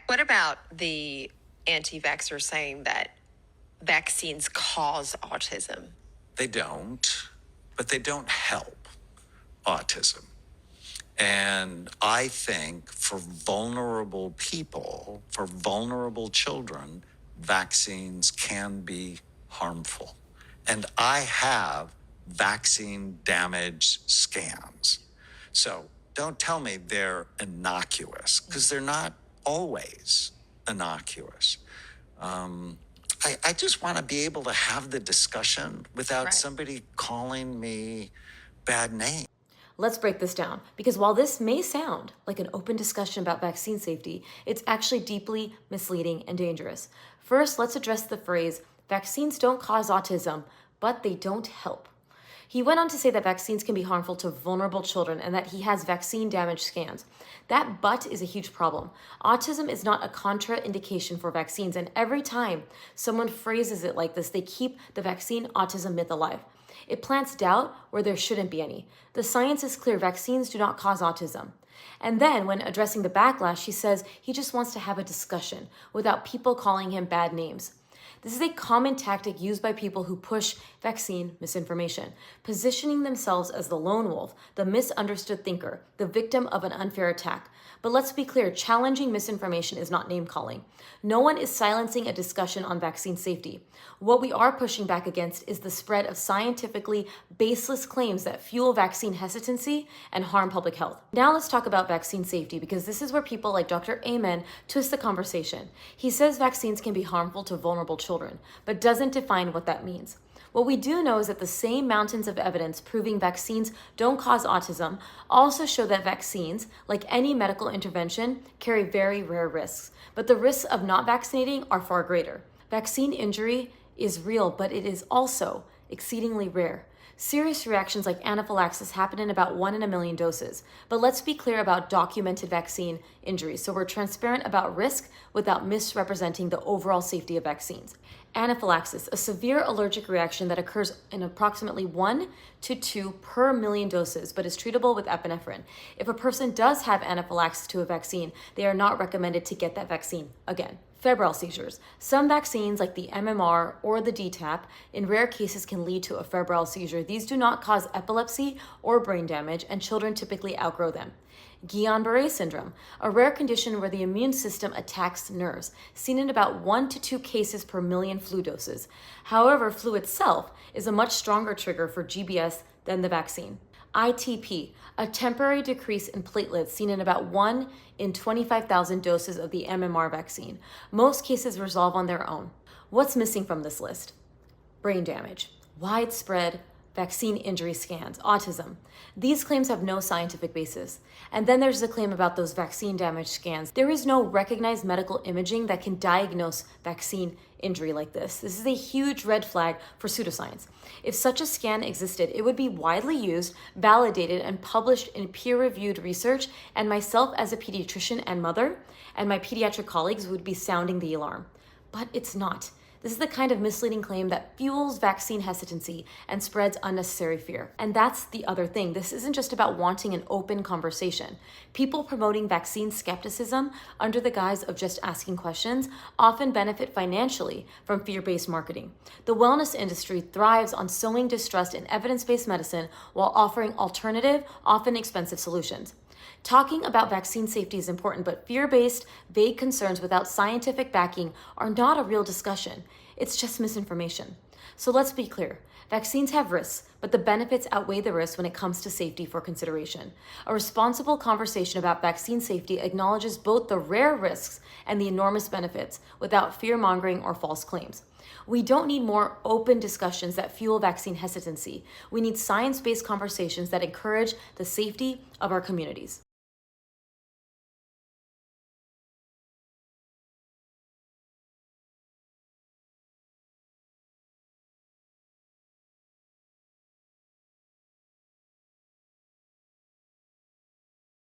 What about the anti-vaxxers saying that vaccines cause autism? They don't, but they don't help autism. And I think for vulnerable people, for vulnerable children, vaccines can be harmful. And I have vaccine damage scans. So don't tell me they're innocuous, because they're not always innocuous. I just want to be able to have the discussion without somebody calling me bad names. Let's break this down, because while this may sound like an open discussion about vaccine safety, it's actually deeply misleading and dangerous. First, let's address the phrase, vaccines don't cause autism, but they don't help. He went on to say that vaccines can be harmful to vulnerable children and that he has vaccine damage scans. That but is a huge problem. Autism is not a contraindication for vaccines, and every time someone phrases it like this, they keep the vaccine autism myth alive. It plants doubt where there shouldn't be any. The science is clear, vaccines do not cause autism. And then, when addressing the backlash, he says he just wants to have a discussion without people calling him bad names. This is a common tactic used by people who push vaccine misinformation, positioning themselves as the lone wolf, the misunderstood thinker, the victim of an unfair attack. But let's be clear, challenging misinformation is not name-calling. No one is silencing a discussion on vaccine safety. What we are pushing back against is the spread of scientifically baseless claims that fuel vaccine hesitancy and harm public health. Now let's talk about vaccine safety, because this is where people like Dr. Amen twist the conversation. He says vaccines can be harmful to vulnerable children, but doesn't define what that means. What we do know is that the same mountains of evidence proving vaccines don't cause autism also show that vaccines, like any medical intervention, carry very rare risks. But the risks of not vaccinating are far greater. Vaccine injury is real, but it is also exceedingly rare. Serious reactions like anaphylaxis happen in about 1 in a million doses. But let's be clear about documented vaccine injuries, so we're transparent about risk without misrepresenting the overall safety of vaccines. Anaphylaxis, a severe allergic reaction that occurs in approximately 1 to 2 per million doses, but is treatable with epinephrine. If a person does have anaphylaxis to a vaccine, they are not recommended to get that vaccine again. Febrile seizures. Some vaccines, like the MMR or the DTaP, in rare cases can lead to a febrile seizure. These do not cause epilepsy or brain damage, and children typically outgrow them. Guillain-Barré syndrome, a rare condition where the immune system attacks nerves, seen in about 1 to 2 cases per million flu doses. However, flu itself is a much stronger trigger for GBS than the vaccine. ITP, a temporary decrease in platelets seen in about 1 in 25,000 doses of the MMR vaccine. Most cases resolve on their own. What's missing from this list? Brain damage, widespread vaccine injury scans, autism. These claims have no scientific basis. And then there's the claim about those vaccine damage scans. There is no recognized medical imaging that can diagnose vaccine injury like this. This is a huge red flag for pseudoscience. If such a scan existed, it would be widely used, validated, and published in peer-reviewed research, and myself as a pediatrician and mother, and my pediatric colleagues would be sounding the alarm. But it's not. This is the kind of misleading claim that fuels vaccine hesitancy and spreads unnecessary fear. And that's the other thing. This isn't just about wanting an open conversation. People promoting vaccine skepticism under the guise of just asking questions often benefit financially from fear-based marketing. The wellness industry thrives on sowing distrust in evidence-based medicine while offering alternative, often expensive solutions. Talking about vaccine safety is important, but fear-based, vague concerns without scientific backing are not a real discussion. It's just misinformation. So let's be clear. Vaccines have risks, but the benefits outweigh the risks when it comes to safety for consideration. A responsible conversation about vaccine safety acknowledges both the rare risks and the enormous benefits without fear-mongering or false claims. We don't need more open discussions that fuel vaccine hesitancy. We need science-based conversations that encourage the safety of our communities.